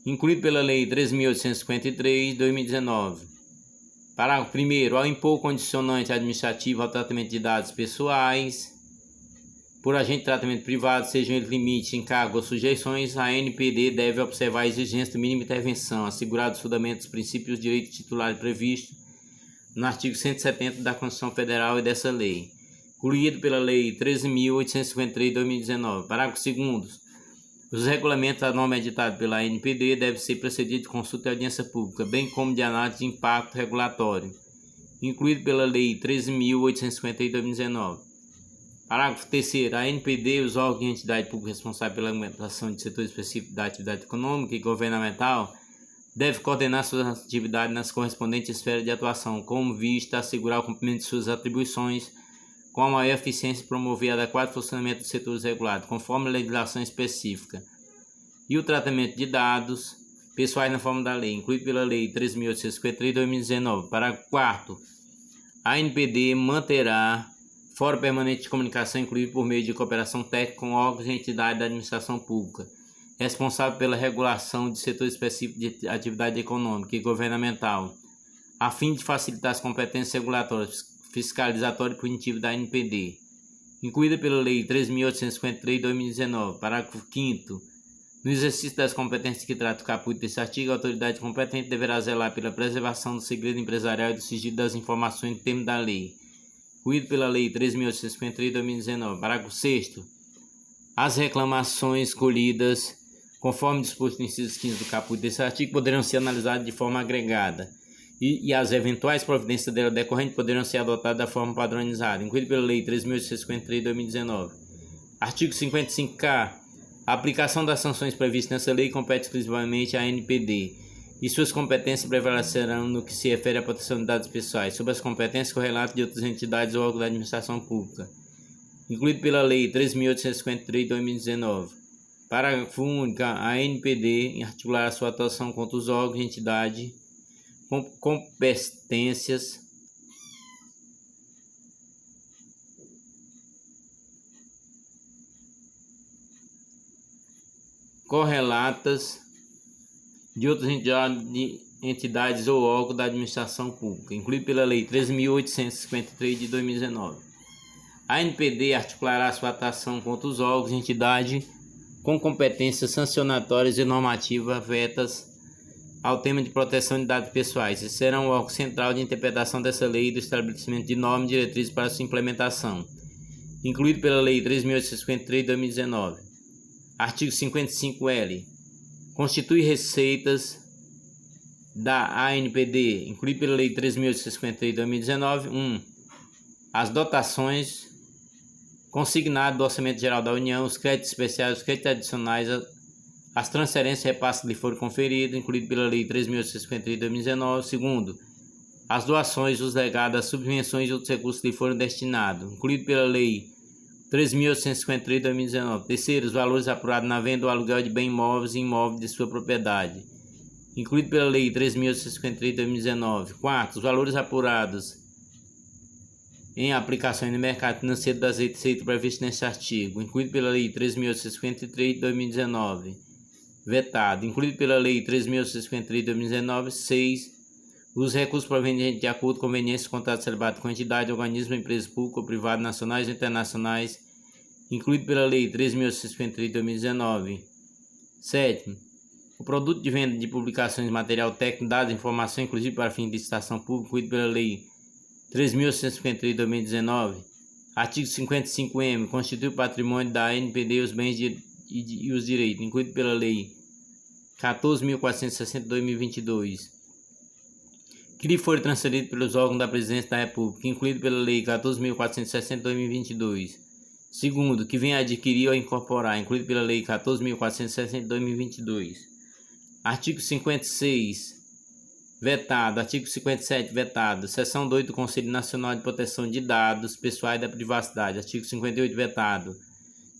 incluído pela Lei 13.853 de 2019. Parágrafo 1º. Ao impor condicionante administrativo ao tratamento de dados pessoais por agente de tratamento privado, sejam eles limites, encargos ou sujeições, a ANPD deve observar a exigência de mínima intervenção, assegurado os fundamentos dos princípios de direito titular previsto no artigo 170 da Constituição Federal e dessa lei, incluído pela Lei 13.853 de 2019. Parágrafo 2º. Os regulamentos da norma editada pela ANPD devem ser precedidos de consulta e audiência pública, bem como de análise de impacto regulatório, incluído pela Lei 13.850 de 2019. Parágrafo 3º. A ANPD e os órgãos e entidades públicas responsáveis pela implementação de setor específico da atividade econômica e governamental devem coordenar suas atividades nas correspondentes esferas de atuação, como vista a assegurar o cumprimento de suas atribuições com a maior eficiência e promover o adequado funcionamento dos setores regulados, conforme a legislação específica, e o tratamento de dados pessoais na forma da lei, incluído pela Lei 13.853 de 2019. Parágrafo 4º. A ANPD manterá fórum permanente de comunicação, incluído por meio de cooperação técnica com órgãos e entidades da administração pública, responsável pela regulação de setor específico de atividade econômica e governamental, a fim de facilitar as competências regulatórias, fiscalizatórias e punitivas da ANPD, incluída pela Lei 13.853 de 2019. Parágrafo 5º. No exercício das competências que trata o caput desse artigo, a autoridade competente deverá zelar pela preservação do segredo empresarial e do sigilo das informações no termo da lei, incluído pela Lei 13.853 de 2019. Parágrafo 6º. As reclamações colhidas, conforme disposto no inciso 15 do caput desse artigo, poderão ser analisadas de forma agregada e as eventuais providências dela decorrentes poderão ser adotadas da forma padronizada, incluído pela Lei 13.853 de 2019. Artigo 55-K. A aplicação das sanções previstas nessa lei compete exclusivamente à ANPD, e suas competências prevalecerão no que se refere à proteção de dados pessoais, sobre as competências correlatas de outras entidades ou órgãos da administração pública, incluído pela Lei 13.853 de 2019. Parágrafo único. A ANPD articulará sua atuação contra os órgãos e entidades com competências correlatas de outras entidades ou órgãos da administração pública, incluído pela Lei 13.853 de 2019. A ANPD articulará sua atuação contra os órgãos e entidades com competências sancionatórias e normativas vetas ao tema de proteção de dados pessoais e serão o órgão central de interpretação dessa lei e do estabelecimento de normas e diretrizes para sua implementação, incluído pela Lei 13.853 de 2019. Artigo 55-L. Constitui receitas da ANPD, incluído pela Lei 13.853 de 2019, 1. As dotações consignadas do Orçamento Geral da União, os créditos especiais, os créditos adicionais, as transferências e repasses que lhe foram conferidos, incluído pela Lei 13.853 de 2019, 2. As doações, os legados, as subvenções e outros recursos que lhe foram destinados, incluído pela Lei 13.853 de 2019. 3. Os valores apurados na venda ou aluguel de bens imóveis e imóveis de sua propriedade, incluído pela Lei 13.853 de 2019. 4. Os valores apurados em aplicações no mercado financeiro das receitas previstas neste artigo, incluído pela Lei 13.853 de 2019. Vetado. Incluído pela Lei 13.853 de 2019. 6. Os recursos provenientes de acordo com conveniência de contrato celebrado com entidade, organismo, empresas públicas ou privadas, nacionais ou internacionais, incluído pela Lei 13.853 de 2019. 7. O produto de venda de publicações de material técnico, dados, informação, inclusive para fins de licitação pública, incluído pela Lei 13.853 de 2019. Artigo 55-M. Constitui o patrimônio da ANPD os bens e os direitos, incluído pela Lei 14.460 de 2022. Que lhe for transferido pelos órgãos da Presidência da República, incluído pela Lei 14.460 de 2022. Segundo, que venha a adquirir ou incorporar, incluído pela Lei 14.460 de 2022. Artigo 56, vetado. Artigo 57, vetado. Seção 2 do Conselho Nacional de Proteção de Dados Pessoais e da Privacidade. Artigo 58, vetado.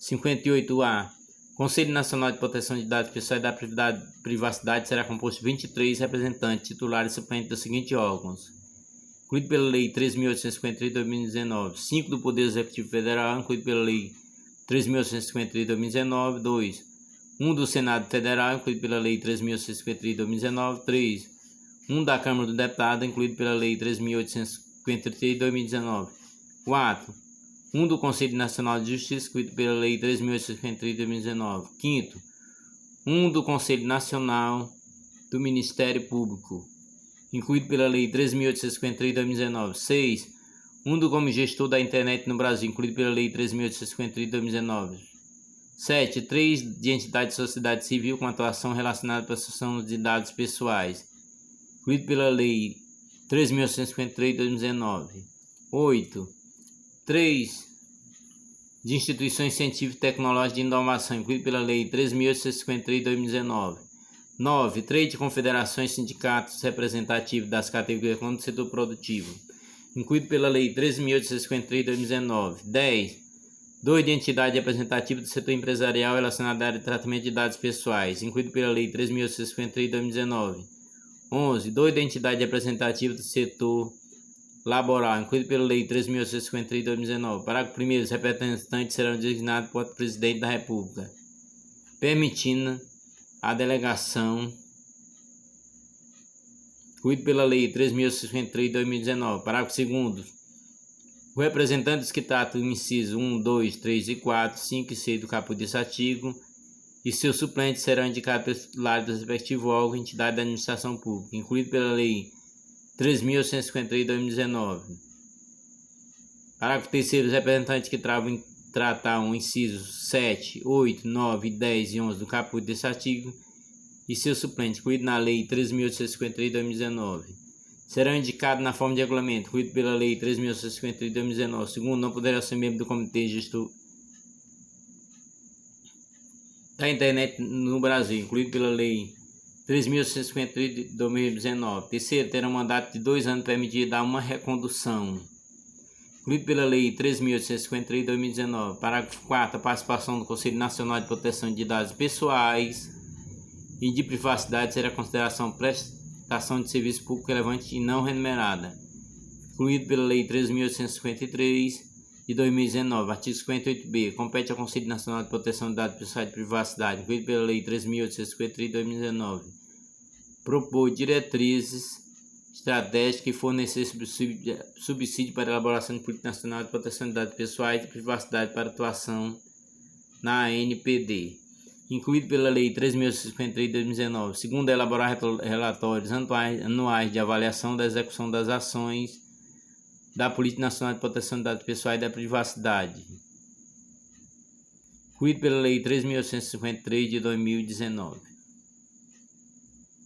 58-A. Conselho Nacional de Proteção de Dados Pessoais e da Privacidade será composto de 23 representantes titulares e suplentes dos seguintes órgãos, incluído pela Lei 13.853 de 2019. 5 do Poder Executivo Federal, incluído pela Lei 13.853 de 2019. 2. 1 do Senado Federal, incluído pela Lei 3.853 de 2019. 3. 1 da Câmara dos Deputados, incluído pela Lei 3.853 de 2019. 4. 1 do Conselho Nacional de Justiça, incluído pela Lei 3.853 de 2019. 5. 1 do Conselho Nacional do Ministério Público, incluído pela Lei 3.853 de 2019. 6. 1 do como gestor da internet no Brasil, incluído pela Lei 3.853 de 2019. 7. 3 de entidade de sociedade civil com atuação relacionada à proteção de dados pessoais, incluído pela Lei 3.853 de 2019. 8. 3 de instituições científicas e tecnológicas de inovação, incluído pela Lei 3.853 de 2019. 9. 3 de confederações e sindicatos representativos das categorias econômicas do setor produtivo, incluído pela Lei 13.853 de 2019. 10. 2 de entidade representativa do setor empresarial relacionada à área de tratamento de dados pessoais, incluído pela Lei 13.853 de 2019. 11. 2 de entidade representativa do setor laboral, incluído pela Lei 3.853 de 2019. Parágrafo 1º. Os representantes serão designados por Presidente da República, permitindo a delegação, incluído pela Lei 3.853 de 2019. Parágrafo 2º. O representante dos que tratam do inciso 1, 2, 3 e 4, 5 e 6 do caput desse artigo e seus suplentes serão indicados pelos titulares do respectivo órgão e entidade da administração pública, incluído pela Lei 3.853 de 2019. Parágrafo 3º. Os representantes que tratam incisos 7, 8, 9, 10 e 11 do caput desse artigo e seus suplentes, incluído na Lei 3.853 de 2019, serão indicados na forma de regulamento, incluído pela Lei 3.853 de 2019. Segundo, não poderão ser membro do Comitê Gestor da Internet no Brasil, incluído pela Lei 3.853 de 2019. Terceiro, terão mandato de 2 anos permitido dar uma recondução, incluído pela Lei 3.853 de 2019. Parágrafo 4º. A participação do Conselho Nacional de Proteção de Dados Pessoais e de Privacidade será consideração prestação de serviço público relevante e não remunerada, incluído pela Lei 3.853 de 2019. Artigo 58b. Compete ao Conselho Nacional de Proteção de Dados Pessoais e de Privacidade, incluído pela Lei 3.853 de 2019, propor diretrizes estratégicas e fornecer subsídio para a elaboração de política nacional de proteção de dados pessoais e de privacidade para atuação na ANPD, incluído pela Lei 3.853 de 2019. Segundo, elaborar relatórios anuais de avaliação da execução das ações da Política Nacional de Proteção de Dados Pessoais e da Privacidade, incluído pela Lei 3.853 de 2019.